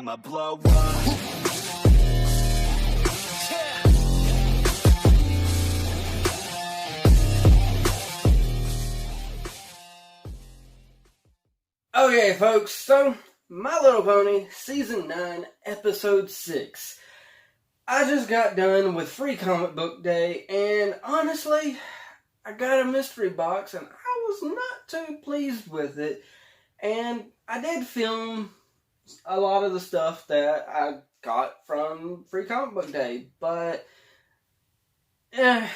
I'ma blow up. Okay, folks, so My Little Pony, Season 9, Episode 6. I just got done with Free Comic Book Day, and honestly, I got a mystery box, and I was not too pleased with it. And I did film a lot of the stuff that I got from Free Comic Book Day, but I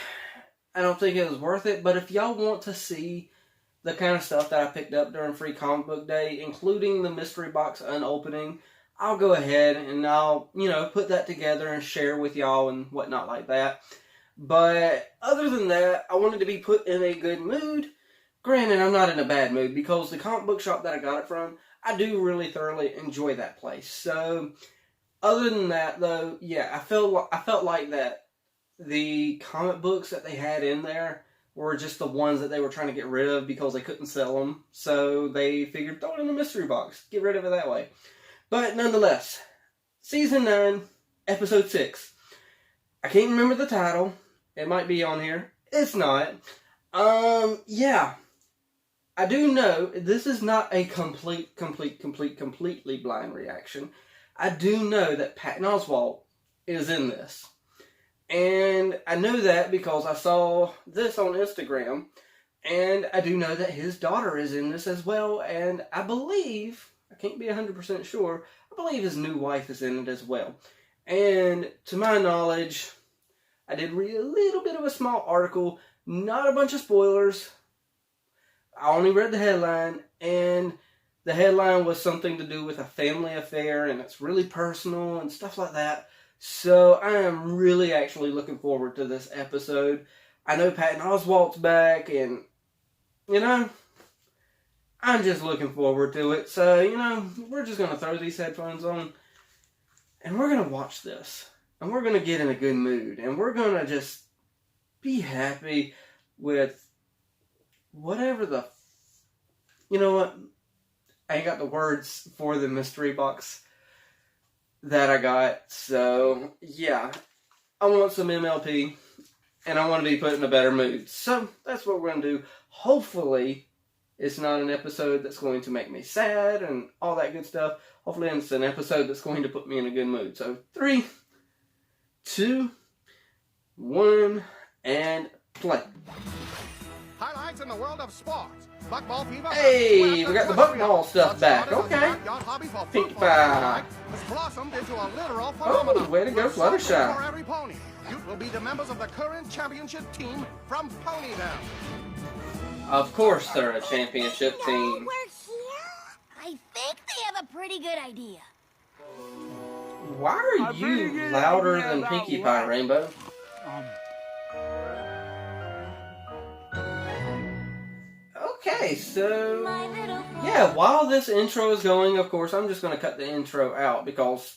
don't think it was worth it. But if y'all want to see the kind of stuff that I picked up during Free Comic Book Day, including the mystery box unopening, I'll go ahead and I'll, put that together and share with y'all and whatnot like that. But other than that, I wanted to be put in a good mood. Granted, I'm not in a bad mood because the comic book shop that I got it from, I do really thoroughly enjoy that place. So, other than that, though, yeah, I felt like that the comic books that they had in there were just the ones that they were trying to get rid of because they couldn't sell them. So they figured, throw it in the mystery box. Get rid of it that way. But nonetheless, Season 9, Episode 6. I can't remember the title. It might be on here. It's not. Yeah. I do know this is not a completely blind reaction. I do know that Patton Oswalt is in this. And I know that because I saw this on Instagram, and I do know that his daughter is in this as well, and I believe, I can't be 100% sure, I believe his new wife is in it as well. And to my knowledge, I did read a little bit of a small article, not a bunch of spoilers. I only read the headline, and the headline was something to do with a family affair, and it's really personal and stuff like that. So I am really actually looking forward to this episode. I know Patton Oswalt's back, and, I'm just looking forward to it. So, we're just going to throw these headphones on, and we're going to watch this. And we're going to get in a good mood, and we're going to just be happy with whatever the... You know what? I ain't got the words for the mystery box that I got. So, yeah. I want some MLP, and I want to be put in a better mood. So, that's what we're going to do. Hopefully, it's not an episode that's going to make me sad and all that good stuff. Hopefully, it's an episode that's going to put me in a good mood. So, 3, 2, 1, and play. Highlights in the world of sports. Buckball fever. Hey, we got the buckball stuff back. Okay. Pink pie. Blossomed into a literal Oh, phenomenon. way to go, Fluttershy. For every pony. You will be the members of the current championship team from Ponyville. Of course they're a championship team. We're here. I think they have a pretty good idea. Why are you louder than Pinkie Pie, Rainbow? Okay, so, yeah, while this intro is going, of course, I'm just going to cut the intro out because,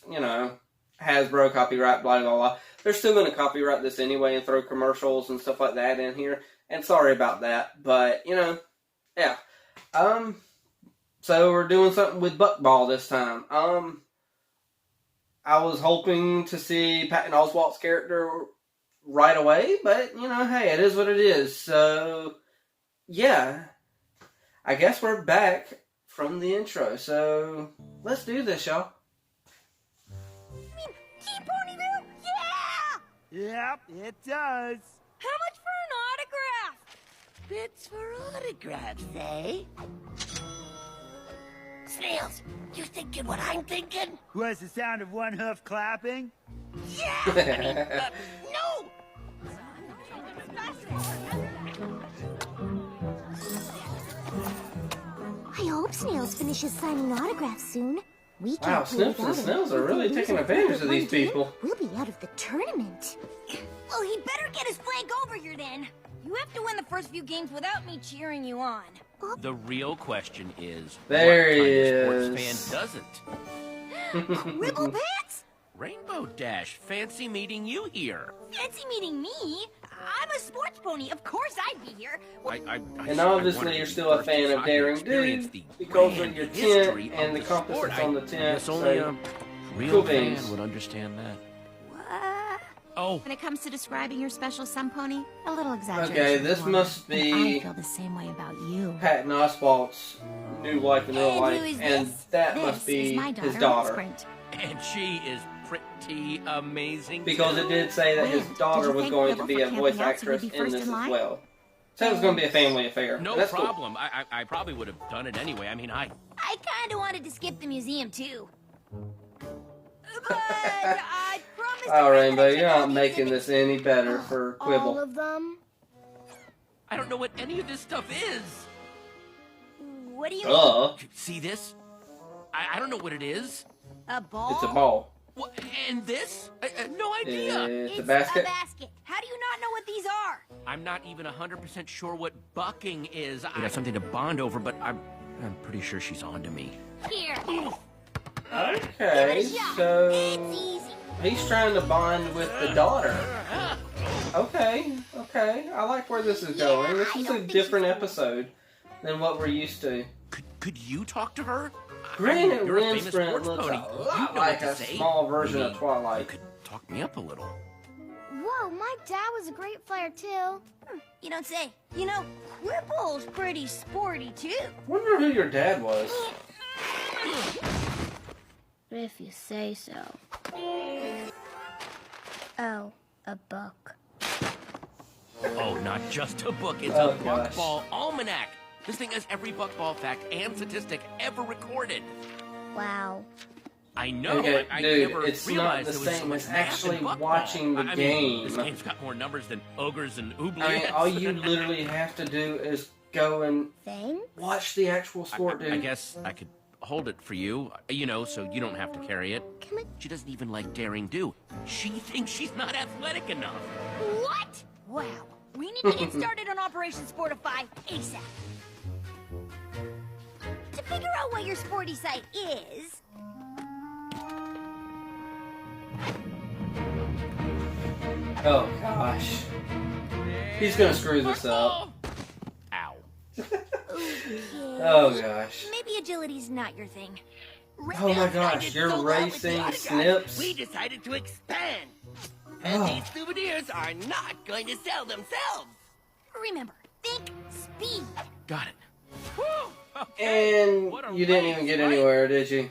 Hasbro copyright, blah, blah, blah. They're still going to copyright this anyway and throw commercials and stuff like that in here. And sorry about that, but, yeah. So we're doing something with Buckball this time. I was hoping to see Patton Oswalt's character right away, but, hey, it is what it is. So, yeah. I guess we're back from the intro, so let's do this, y'all. Team Ponyville? Yeah! Yep, it does. How much for an autograph? Bits for autographs, eh? Snails, you thinking what I'm thinking? Was the sound of one hoof clapping? Yeah! No! I hope Snails finishes signing autographs soon. We can't Wow, Snips and Snails are really taking advantage of these people. We'll be out of the tournament. Well, he better get his flag over here then. You have to win the first few games without me cheering you on. The real question is, There he what kind of is. sports fan doesn't? Ribble Pants? Rainbow Dash, fancy meeting you here. Fancy meeting me? I'm a sports pony. Of course I'd be here. And obviously you're still a fan of Daring Do because of your tent and the compass that's on the tent. It's only So real Cool fan beans. would understand that. What? Oh, When it comes to describing your special sun pony, a little exaggeration. Okay, this is warm. must And be I feel the same way about you. Patton Oswalt's new wife in real And who life, is and this? that This must be is my his daughter, daughter. Sprint. and she is pretty amazing. Because too. it did say that his When? Did daughter you was think going Quibble to be for a voice camping out so actress he'd be in first this in as line? well. Said it was going to be a family affair. No and that's cool. problem. I probably would have done it anyway. I mean, I kind of wanted to skip the museum, too. But I promised Oh, to Rainbow, Fred that you're I'd check not out the making exhibit. this any better for All Quibble. of them? I don't know what any of this stuff is. What do you mean? See this? I don't know what it is. A ball? It's a ball. What, and this? No idea. It's a basket. How do you not know what these are? I'm not even 100% sure what bucking is. I got something to bond over, but I'm pretty sure she's onto me. Here. Okay, It's so easy. he's trying to bond with the daughter. Okay, I like where this is going. This I is don't a think different she's- episode than what we're used to. Could you talk to her? Granted, You're a Wind famous Sprint sports looks pony. a You lot know like what a to say. small version of Maybe Twilight. You could talk me up a little. Whoa, my dad was a great flyer too. You don't say. You know, Quibble's pretty sporty, too. Wonder who your dad was. If you say so. Oh, a book. Oh, not just a book. It's Oh, a gosh. buckball almanac. This thing has every buckball fact and statistic ever recorded. Wow. I know. Okay, I dude, never it's not realized the there was so same much as math in actually buckball. watching the I mean, game. this game's got more numbers than ogres and oubliettes. I mean, all you literally have to do is go and Thing? watch the actual sport, dude. I guess I could hold it for you, so you don't have to carry it. Come on. She doesn't even like daring do. She thinks she's not athletic enough. What? Wow. We need to get started on Operation Sportify ASAP. To figure out what your sporty side is, Oh gosh, he's gonna screw this up. Ow. Oh gosh. maybe agility's not your thing. Oh my gosh, you're racing Snips. We decided to expand. And Oh. these souvenirs are not going to sell themselves. Remember, think speed. Got it. Whew, okay. And What a you didn't race, even get right? anywhere, did you?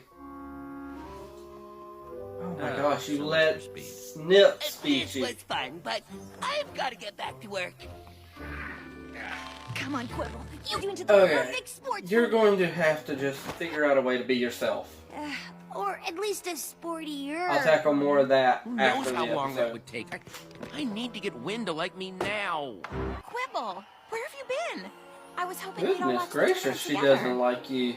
Oh my gosh, you so much let for speed. Snip speed This you. was fun, but I've got to get back to work. Come on, Quibble. You do into the Okay, perfect sports. you're pony. going to have to just figure out a way to be yourself. Or at least a sportier. I'll tackle more of that Who knows after how the long that episode. would take? I need to get Wynn to like me now. Quibble, where have you been? I was hoping we'd all Goodness watch the gracious, tournament she together. doesn't like you.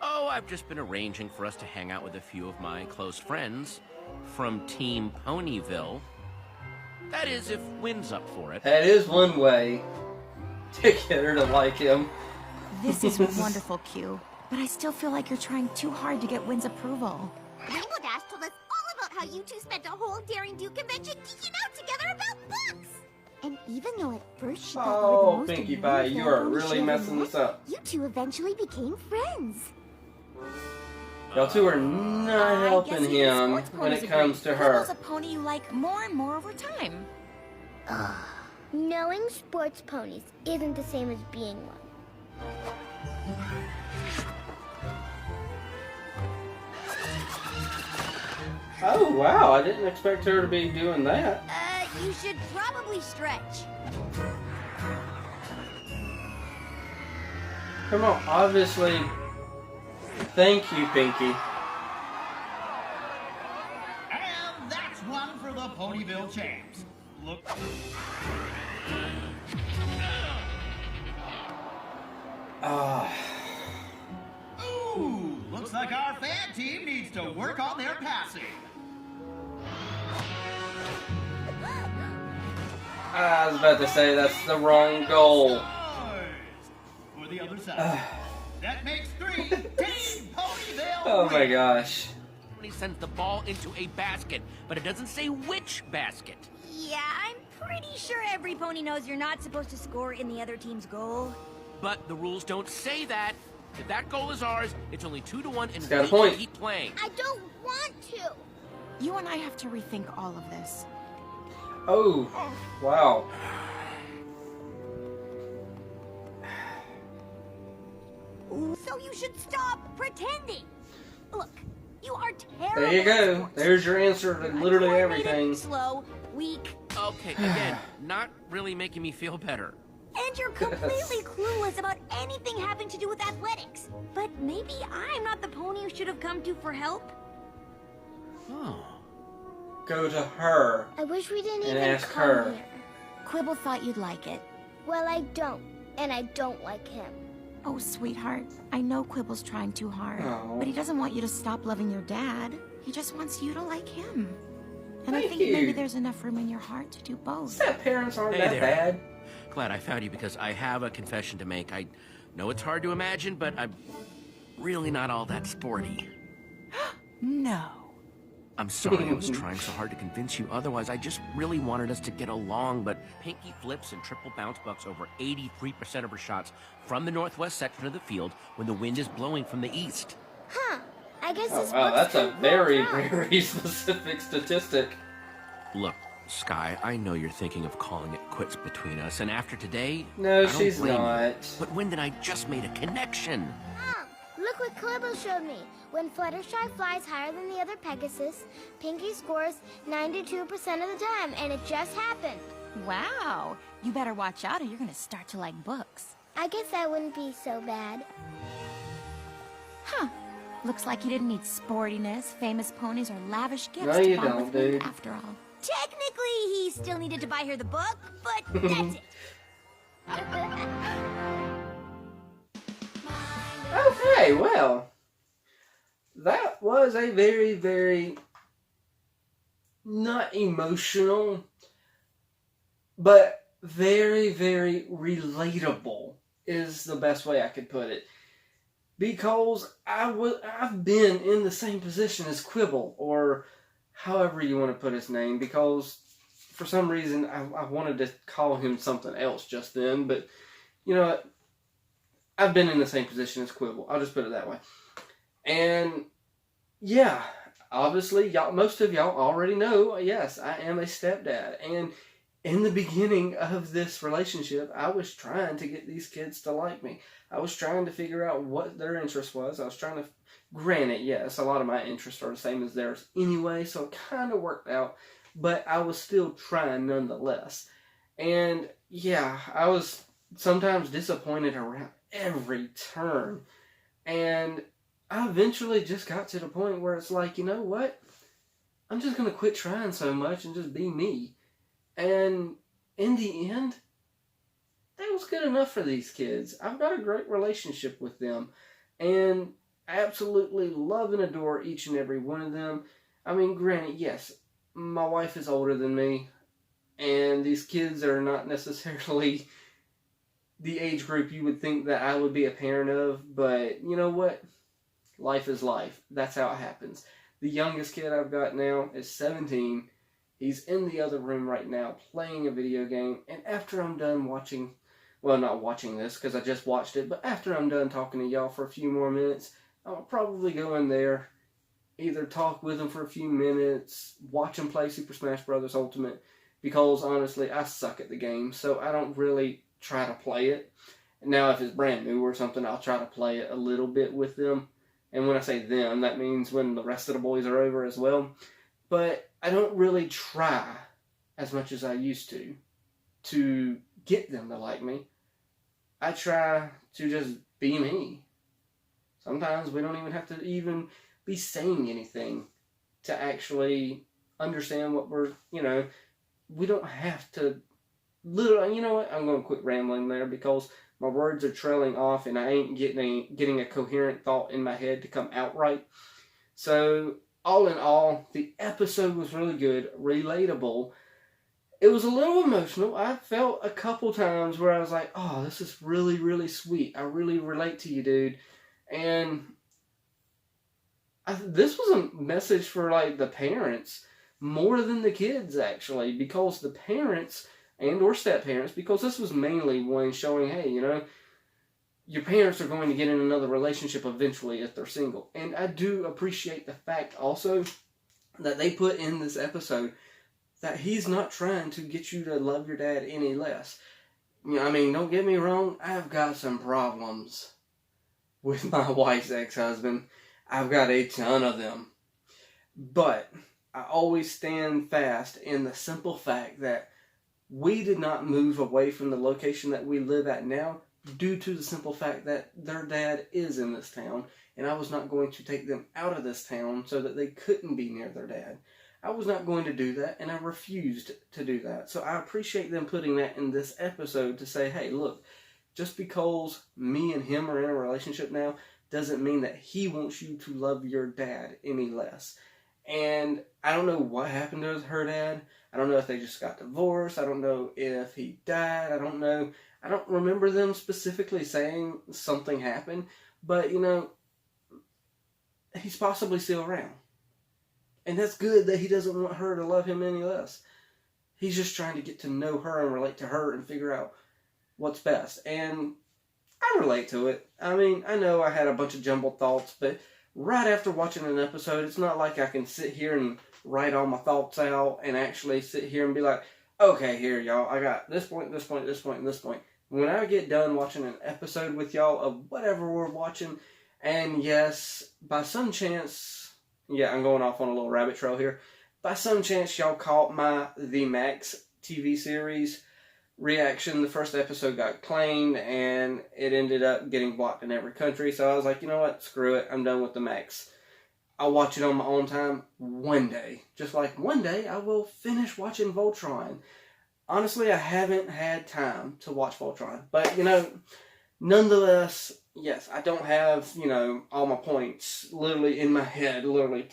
Oh, I've just been arranging for us to hang out with a few of my close friends from Team Ponyville. That is, if Wynn's up for it. That is one way to get her to like him. This is wonderful, Q. But I still feel like you're trying too hard to get Wynn's approval. Rainbow Dash told us all about how you two spent a whole Daring Do convention geeking out together about books. And even though at first she thought you were Oh, the most Pinkie annoying Pie, you fan are pony really she ever messing met, this up. You two eventually became friends. Y'all two are not helping him when it comes to Quibble's her. a pony you like more and more over time. Knowing sports ponies isn't the same as being one. Oh wow, I didn't expect her to be doing that. You should probably stretch. Come on, obviously. Thank you, Pinky. And that's one for the Ponyville champs. Look. Ah, Ooh, looks like our fan team needs to work on their passing. I was about to say that's the wrong goal. Nice. For the other side. That makes 3. Team Ponyville. Oh my wins. gosh. He sends the ball into a basket, but it doesn't say which basket. Yeah, I'm pretty sure every pony knows you're not supposed to score in the other team's goal. But the rules don't say that. If that goal is ours, it's only 2-1, and got a we point. can keep playing. I don't want to. You and I have to rethink all of this. Oh, wow. So you should stop pretending. Look, you are terrible. There you at go. sports. There's your answer to literally Uncoordinated, everything. Slow, weak, Okay, again, not really making me feel better. and you're completely clueless about anything having to do with athletics. But maybe I'm not the pony you should have come to for help. Oh. Go to her I wish we didn't and even ask come her. here. Quibble thought you'd like it. Well, I don't. And I don't like him. Oh, sweetheart, I know Quibble's trying too hard, Oh. but he doesn't want you to stop loving your dad. He just wants you to like him. And I Thank think you. maybe there's enough room in your heart to do both. Step parents aren't Hey that there. bad. Glad I found you because I have a confession to make. I know it's hard to imagine, but I'm really not all that sporty. No. I'm sorry I was trying so hard to convince you otherwise. I just really wanted us to get along, but Pinky flips and triple bounce bucks over 83% of her shots from the northwest section of the field when the wind is blowing from the east. Huh. I guess Oh, this wow, book's that's a been very, wrong. very specific statistic. Look, Sky, I know you're thinking of calling it quits between us, and after today, No, I don't she's blame you. not. But when did I just made a connection? Look what Quibble showed me. When Fluttershy flies higher than the other Pegasus, Pinky scores 92% of the time, and it just happened. Wow. You better watch out or you're going to start to like books. I guess that wouldn't be so bad. Huh. Looks like you didn't need sportiness, famous ponies, or lavish gifts No, to you bond don't, with Wind dude. after all. Technically, he still needed to buy her the book, but that's it. Okay, well, that was a very, very not emotional, but very, very relatable is the best way I could put it. Because I've been in the same position as Quibble, or however you want to put his name, because for some reason I wanted to call him something else just then, but you know what? I've been in the same position as Quibble. I'll just put it that way. And yeah, obviously, most of y'all already know, yes, I am a stepdad. And in the beginning of this relationship, I was trying to get these kids to like me. I was trying to figure out what their interest was. I was trying to, granted, yes, a lot of my interests are the same as theirs anyway, so it kind of worked out. But I was still trying nonetheless. And yeah, I was sometimes disappointed around every turn. And I eventually just got to the point where it's like, you know what? I'm just going to quit trying so much and just be me. And in the end, that was good enough for these kids. I've got a great relationship with them. And I absolutely love and adore each and every one of them. I mean, granted, yes, my wife is older than me. And these kids are not necessarily the age group you would think that I would be a parent of. But you know what? Life is life. That's how it happens. The youngest kid I've got now is 17. He's in the other room right now playing a video game. And after I'm done watching, well, not watching this because I just watched it, but after I'm done talking to y'all for a few more minutes, I'll probably go in there, either talk with him for a few minutes, watch him play Super Smash Bros. Ultimate, because honestly, I suck at the game, so I don't really try to play it. Now, if it's brand new or something, I'll try to play it a little bit with them. And when I say them, that means when the rest of the boys are over as well. But I don't really try as much as I used to get them to like me. I try to just be me. Sometimes we don't even have to even be saying anything to actually understand what we're, we don't have to literally, you know what, I'm going to quit rambling there because my words are trailing off and I ain't getting a coherent thought in my head to come out right. So, all in all, the episode was really good, relatable. It was a little emotional. I felt a couple times where I was like, oh, this is really, really sweet. I really relate to you, dude. And this was a message for, the parents more than the kids, actually, because the parents and or step-parents, because this was mainly one showing, hey, your parents are going to get in another relationship eventually if they're single. And I do appreciate the fact also that they put in this episode that he's not trying to get you to love your dad any less. You know, I mean, don't get me wrong, I've got some problems with my wife's ex-husband. I've got a ton of them. But I always stand fast in the simple fact that we did not move away from the location that we live at now due to the simple fact that their dad is in this town, and I was not going to take them out of this town so that they couldn't be near their dad. I was not going to do that, and I refused to do that. So I appreciate them putting that in this episode to say, hey, look, just because me and him are in a relationship now doesn't mean that he wants you to love your dad any less. And I don't know what happened to her dad. I don't know if they just got divorced. I don't know if he died. I don't know. I don't remember them specifically saying something happened. But, you know, he's possibly still around. And that's good that he doesn't want her to love him any less. He's just trying to get to know her and relate to her and figure out what's best. And I relate to it. I mean, I know I had a bunch of jumbled thoughts, but right after watching an episode, it's not like I can sit here and write all my thoughts out and actually sit here and be like, okay, here, y'all, I got this point, this point, this point, and this point. When I get done watching an episode with y'all of whatever we're watching, and yes, by some chance, yeah, I'm going off on a little rabbit trail here. By some chance, y'all caught my The Max TV series reaction. The first episode got claimed, and it ended up getting blocked in every country. So I was like, you know what? Screw it. I'm done with The Max. I'll watch it on my own time one day. Just like one day, I will finish watching Voltron. Honestly, I haven't had time to watch Voltron. But, you know, nonetheless, yes, I don't have, you know, all my points literally in my head, literally.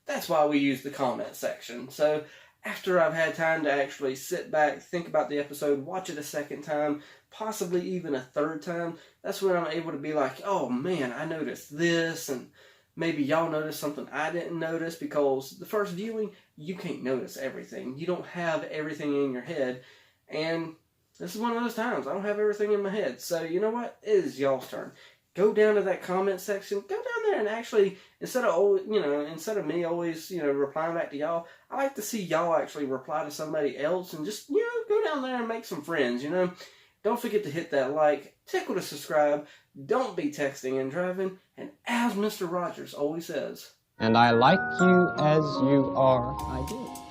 That's why we use the comment section. So, after I've had time to actually sit back, think about the episode, watch it a second time, possibly even a third time, that's when I'm able to be like, oh man, I noticed this, and maybe y'all noticed something I didn't notice, because the first viewing, you can't notice everything. You don't have everything in your head, and this is one of those times. I don't have everything in my head. So, you know what? It is y'all's turn. Go down to that comment section. Go down there and actually, instead of me always, replying back to y'all, I like to see y'all actually reply to somebody else and just, go down there and make some friends, Don't forget to hit that like, tickle to subscribe, don't be texting and driving, and as Mr. Rogers always says, and I like you as you are, I do.